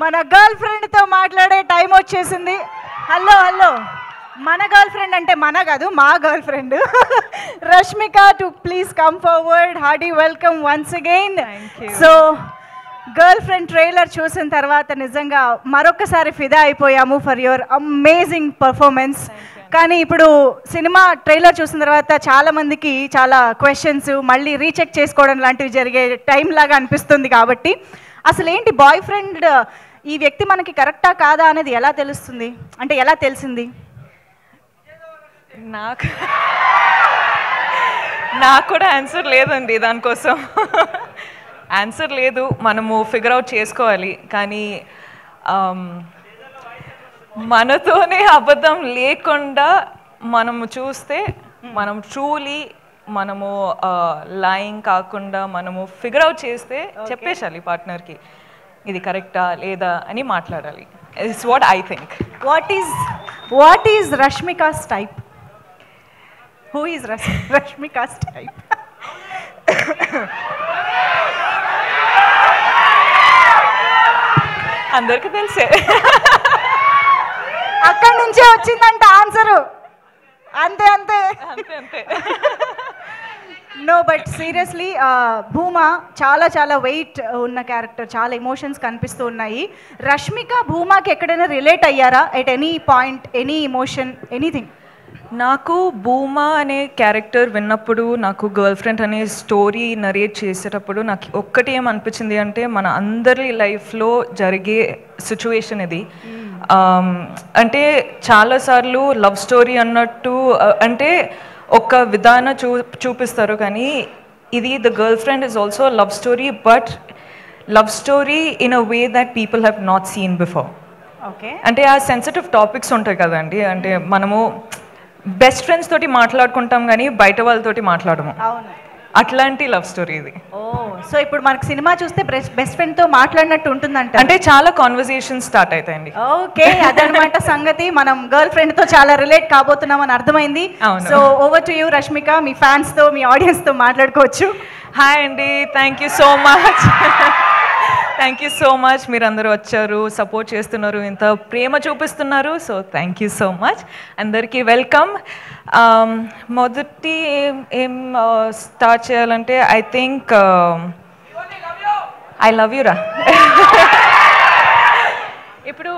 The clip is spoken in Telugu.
మన గర్ల్ ఫ్రెండ్తో మాట్లాడే టైం వచ్చేసింది. హలో హలో, మన గర్ల్ ఫ్రెండ్ అంటే మన కాదు, మా girl friend Rashmika to please come forward. Hardy welcome once again. So girl friend trailer చూసిన తర్వాత నిజంగా మరొకసారి ఫిదా అయిపోయాము ఫర్ యువర్ అమేజింగ్ పర్ఫార్మెన్స్. కానీ ఇప్పుడు సినిమా ట్రైలర్ చూసిన తర్వాత చాలామందికి చాలా క్వశ్చన్స్ మళ్ళీ రీచెక్ చేసుకోవడం లాంటివి జరిగే టైం లాగా అనిపిస్తుంది. కాబట్టి అసలు ఏంటి బాయ్ ఫ్రెండ్, ఈ వ్యక్తి మనకి కరెక్టా కాదా అనేది ఎలా తెలుస్తుంది, అంటే ఎలా తెలిసింది? నాకు కూడా ఆన్సర్ లేదండి దానికోసం. ఆన్సర్ లేదు, మనము ఫిగర్ అవుట్ చేసుకోవాలి. కానీ మనతోనే అబద్ధం లేకుండా మనము చూస్తే, మనం ట్రూలీ మనము లైయింగ్ కాకుండా మనము ఫిగర్ అవుట్ చేస్తే చెప్పేసాలి పార్ట్నర్కి ఇది కరెక్టా లేదా అని మాట్లాడాలి. It's what I think. What is Rashmika's type? Who is Rashmika's type? అందరికి తెలిసే, అక్కడి నుంచే వచ్చిందంట ఆన్సరు. అంతే అంతే అంతే అంతే. నో బట్ సీరియస్లీ భూమా చాలా చాలా వెయిట్ ఉన్న క్యారెక్టర్, చాలా ఎమోషన్స్ కనిపిస్తూ ఉన్నాయి. రష్మిక భూమాకి ఎక్కడైనా రిలేట్ అయ్యారా at any point, any emotion, anything? నాకు భూమా అనే క్యారెక్టర్ విన్నప్పుడు, నాకు గర్ల్ ఫ్రెండ్ అనే స్టోరీ నరేట్ చేసేటప్పుడు నాకు ఒక్కటి ఏమనిపించింది అంటే, మన అందరి లైఫ్లో జరిగే సిచ్యువేషన్ ఇది. అంటే చాలాసార్లు లవ్ స్టోరీ అన్నట్టు అంటే ఒక విధానం చూపిస్తారు, కానీ ఇది the girl friend is also love story, but love story in a way that people have not seen before. Okay, అంటే ఆ సెన్సిటివ్ టాపిక్స్ ఉంటాయి కదండి, అంటే మనము బెస్ట్ ఫ్రెండ్స్ తోటి మాట్లాడుకుంటాం కానీ బయట వాళ్ళతోటి మాట్లాడము. అట్లాంటి లవ్ స్టోరీ ఇది. సో ఇప్పుడు మనకు సినిమా చూస్తే బెస్ట్ ఫ్రెండ్ తో మాట్లాడినట్టు ఉంటుందంట, అంటే చాలా కాన్వర్సేషన్ స్టార్ట్ అవుతాయండి. ఓకే, అదనమాట సంగతి. మనం గర్ల్ ఫ్రెండ్ తో చాలా రిలేట్ కాబోతున్నాం అని అర్థమైంది. So over to you Rashmika, me fans తో, మీ ఆడియన్స్ తో మాట్లాడుకోవచ్చు. హాయ్ అండి, thank you so much. Thank you so much, మీరు అందరూ వచ్చారు, సపోర్ట్ చేస్తున్నారు, ఇంత ప్రేమ చూపిస్తున్నారు. So thank you so much, అందరికీ వెల్కమ్. మొదటి ఏం స్టార్ట్ చేయాలంటే I think I love you రా. ఇప్పుడు